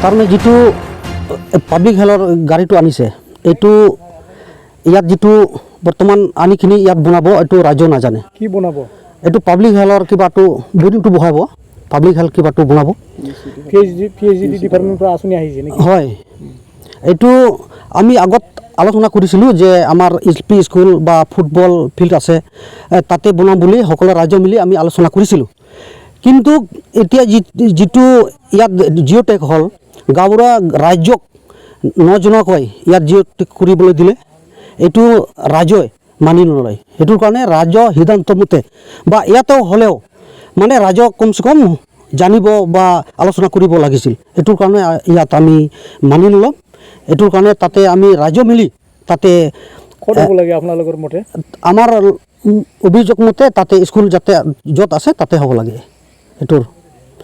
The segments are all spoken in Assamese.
তাৰমানে যিটো পাব্লিক হেল্থৰ গাড়ীটো আনিছে এইটো ইয়াত যিটো বৰ্তমান আনিখিনি ইয়াত বনাব এইটো ৰাজ্য নাজানে কি বনাব এইটো পাব্লিক হেল্থৰ কিবাটো বৰিংটো বহাব পাব্লিক হেল্থ কিবাটো বনাব পিএইচডি ডিপাৰ্টমেণ্টৰ পৰা আঁচনি আহিছে নেকি হয় এইটো আমি আগত আলোচনা কৰিছিলোঁ যে আমাৰ এলপি স্কুল বা ফুটবল ফিল্ড আছে তাতে বনাম বুলি সকলো ৰাজ্য মিলি আমি আলোচনা কৰিছিলোঁ কিন্তু এতিয়া যিটো ইয়াত জিঅ'টেক হ'ল গাঁৱৰ ৰাজ্যক নজনাকৈ ইয়াত জিঅ'টেক কৰিবলৈ দিলে এইটো ৰাজ্যই মানি নলয় সেইটোৰ কাৰণে ৰাজ্য সিদ্ধান্ত মতে বা ইয়াতেও হ'লেও মানে ৰাজ্যক কমচে কম জানিব বা আলোচনা কৰিব লাগিছিল এইটোৰ কাৰণে ইয়াত আমি মানি নল'ম এইটোৰ কাৰণে তাতে আমি ৰাজ্য মিলি তাতে ক'ত হ'ব লাগে আপোনালোকৰ মতে আমাৰ অভিযোগ মতে তাতে স্কুল যাতে য'ত আছে তাতে হ'ব লাগে এইটোৰ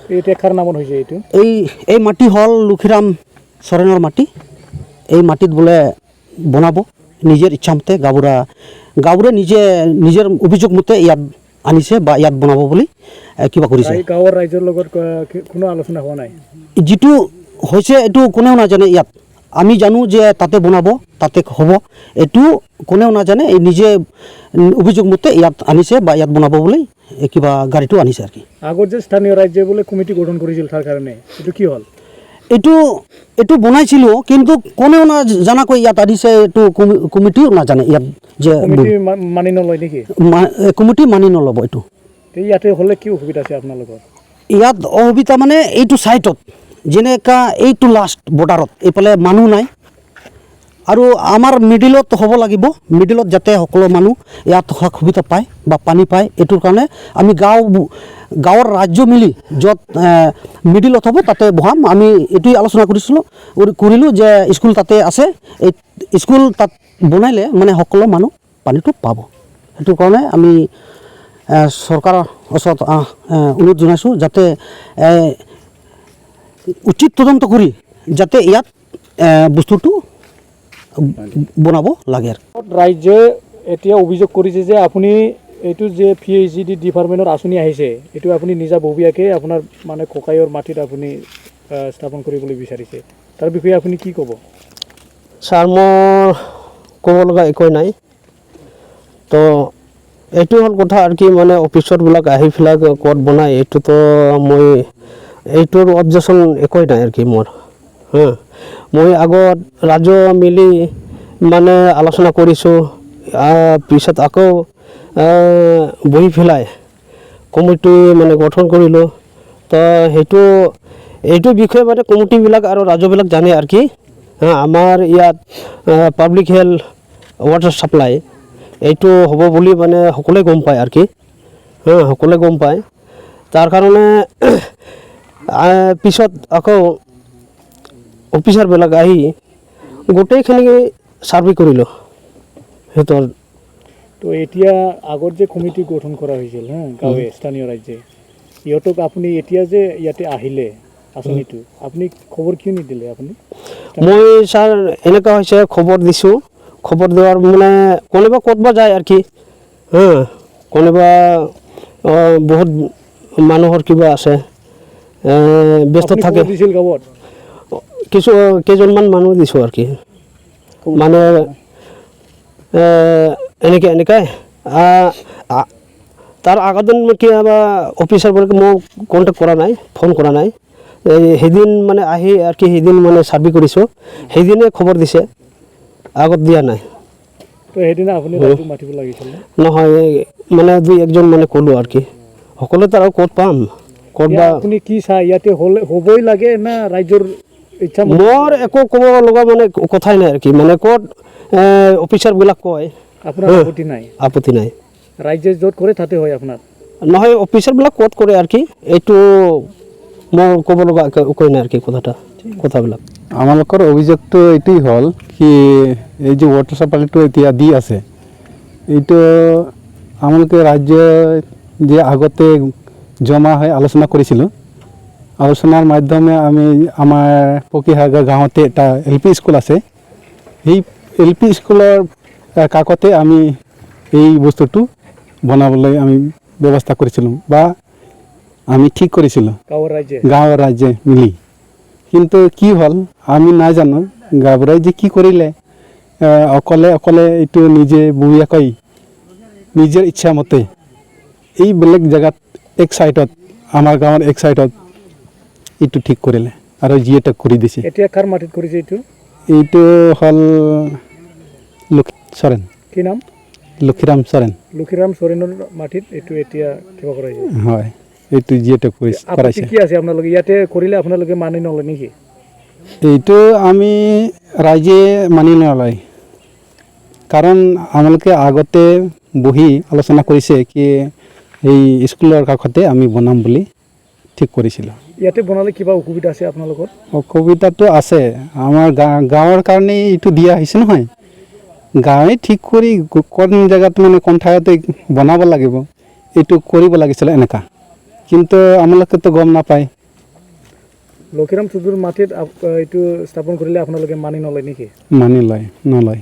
এতিয়া কাৰ নামত হৈছে এইটো এই মাটি হ'ল লক্ষীৰাম চৰেণৰ মাটি এই মাটিত বোলে বনাব নিজৰ ইচ্ছামতে গাঁৱৰে নিজৰ অভিযোগ মতে ইয়াত আনিছে বা ইয়াত বনাব বুলি কিবা কৰিছে গাঁৱৰ ৰাইজৰ লগত কোনো আলোচনা হোৱা নাই যিটো হৈছে এইটো কোনেও নাজানে ইয়াত আমি জানো যে তাতে বনাব তাতে হ'ব এইটো কোনেও নাজানে এই নিজে অভিযোগ মতে ইয়াত আনিছে বা ইয়াত বনাব বুলি কিবা গাড়ীটো আনিছে আৰু কি আগত যে স্থানীয় ৰাজ্যে বোলে কমিটি গঠন কৰিছিল তাৰ কাৰণে এইটো কি হ'ল এইটো বনাইছিলোঁ কিন্তু কোনেও নাজানাকৈ ইয়াত আনিছে এইটো কমিটিও নাজানে ইয়াত যে মানি নলয় নেকি কমিটি মানি নল'ব এইটো ইয়াতে হ'লে কি অসুবিধা আছে আপোনালোকৰ ইয়াত অসুবিধা মানে এইটো ছাইটত যেনেকা এইটো লাষ্ট বৰ্ডাৰত এইফালে মানুহ নাই আৰু আমাৰ মিডিলত হ'ব লাগিব মিডিলত যাতে সকলো মানুহ ইয়াত সুবিধা পায় বা পানী পায় এইটোৰ কাৰণে আমি গাঁৱৰ ৰাজ্য মিলি য'ত মিডিলত হ'ব তাতে বহাম আমি এইটোৱে আলোচনা কৰিলোঁ যে স্কুল তাতে আছে এই স্কুল তাত বনাইলে মানে সকলো মানুহ পানীটো পাব সেইটো কাৰণে আমি চৰকাৰৰ ওচৰত অনুৰোধ জনাইছোঁ যাতে উচিত তদন্ত কৰি যাতে ইয়াত বস্তুটো বনাব লাগে আৰু ৰাজ্যে এতিয়া অভিযোগ কৰিছে যে আপুনি এইটো যে পিএইচডি ডিপাৰ্টমেণ্টৰ আঁচনি আহিছে এইটো আপুনি নিজাববীয়াকৈ আপোনাৰ মানে ককাইৰ মাটিত আপুনি স্থাপন কৰিবলৈ বিচাৰিছে তাৰ বিষয়ে আপুনি কি ক'ব ছাৰ মোৰ ক'ব লগা একোৱেই নাই তো এইটো হ'ল কথা আৰু কি মানে অফিচৰবিলাক আহি পেলাই ক'ত বনায় এইটোতো মই এইটোৰ অবজেকশ্যন একোৱেই নাই আৰু কি মোৰ মই আগত ৰাজ্য মিলি মানে আলোচনা কৰিছোঁ পিছত আকৌ বহি পেলাই কমিটি মানে গঠন কৰিলোঁ তো এইটো বিষয়ে মানে কমিটিবিলাক আৰু ৰাজ্যবিলাক জানে আৰু কি আমাৰ ইয়াত পাব্লিক হেল্থ ৱাটাৰ ছাপ্লাই এইটো হ'ব বুলি মানে সকলোৱে গম পায় আৰু কি সকলোৱে গম পায় তাৰ কাৰণে পিছত আকৌ অফিচাৰবিলাক আহি গোটেইখিনি ছাৰ্ভে কৰিলোঁ সিহঁতৰ তো এতিয়া আগত যে কমিটি গঠন কৰা হৈছিল গাঁৱে স্থানীয় ৰাজ্যে সিহঁতক আপুনি এতিয়া যে ইয়াতে আহিলে আঁচনিটো আপুনি খবৰ কিয় নিদিলে আপুনি মই ছাৰ এনেকুৱা হৈছে খবৰ দিছোঁ খবৰ দিয়াৰ মানে কোনোবা ক'তবা যায় আৰু কি কোনোবা বহুত মানুহৰ কিবা আছে ব্যস্ত থাকে গাঁৱত কেইজনমান মানুহ দিছোঁ আৰু কি মানে এনেকৈ তাৰ আগত কিবা অফিচাৰবিলাকে মোক কণ্টেক্ট কৰা নাই ফোন কৰা নাই সেইদিন মানে আহি আৰু কি সেইদিন মানে ছাৰ্ভে কৰিছোঁ সেইদিনে খবৰ দিছে আগত দিয়া নাই তো সেইদিনা আপুনি মাতিব লাগিছিল নহয় মানে দুই একজন মানে ক'লোঁ আৰু কি সকলোতো আৰু ক'ত পাম ক'তবা আপুনি কি চাই ইয়াতে হ'বই লাগে না ৰাজ্যৰ ইচ্ছা মোৰ একো ক'ব লগা মানে কথাই নাই আৰু কি মানে ক'ত অফিচাৰবিলাক কয় আপোনাৰ আপত্তি নাই ৰাজ্যে য'ত কৰে তাতে হয় আপোনাৰ নহয় অফিচাৰবিলাক ক'ত কৰে আৰু কি এইটো মোৰ ক'ব লগা একোৱেই নাই আৰু কি কথাবিলাক আমালোকৰ অভিযোগটো এইটোৱেই হ'ল কি এই যে ৱাটাৰ ছাপ্লাইটো এতিয়া দি আছে এইটো আমালোকে ৰাজ্য যে আগতে জমা হৈ আলোচনা কৰিছিলোঁ আলোচনাৰ মাধ্যমে আমি আমাৰ পকীহাগা গাঁৱতে এটা এলপি স্কুল আছে সেই এলপি স্কুলৰ কাষতে আমি এই বস্তুটো বনাবলৈ আমি ব্যৱস্থা কৰিছিলোঁ বা আমি ঠিক কৰিছিলোঁ গাঁৱৰ ৰাজ্যে মিলি কিন্তু কি হ'ল আমি নাজানো গাঁওবুঢ়াই যে কি কৰিলে অকলে অকলে এইটো নিজে ববীয়াকৈ নিজৰ ইচ্ছা মতে এই বেলেগ জেগাত এক চাইডত আমাৰ গাঁৱৰ এক চাইডত এইটো ঠিক কৰিলে আৰু যিয়ে কৰি দিছে এতিয়া কাৰ মাটিত কৰিছে এইটো এইটো হ'ল চৰেণ কি নাম লক্ষীৰাম চৰেণ লক্ষীৰাম চৰেণৰ মাটিত এইটো এতিয়া কিবা কৰাইছে হয় এইটো যিয়ে কৰাইছে কি আছে আপোনালোকে ইয়াতে কৰিলে আপোনালোকে মানি নলয় নেকি এইটো আমি ৰাইজে মানি নলয় কাৰণ আমালোকে আগতে বহি আলোচনা কৰিছে কি এই স্কুলৰ কাষতে আমি বনাম বুলি ঠিক কৰিছিলোঁ ইয়াতে বনালে কিবা অসুবিধা আছে আপোনালোকৰ অসুবিধাটো আছে আমাৰ গাঁৱৰ কাৰণে এইটো দিয়া হৈছে নহয় গাঁৱে ঠিক কৰি কোন জেগাত মানে কোন ঠাইতে বনাব লাগিব এইটো কৰিব লাগিছিলে এনেকুৱা কিন্তু আমালোকেতো গম নাপায় লক্ষীৰাম চৌধুৰীৰ মাটিত এইটো স্থাপন কৰিলে আপোনালোকে মানি নলয় নেকি মানি নলয়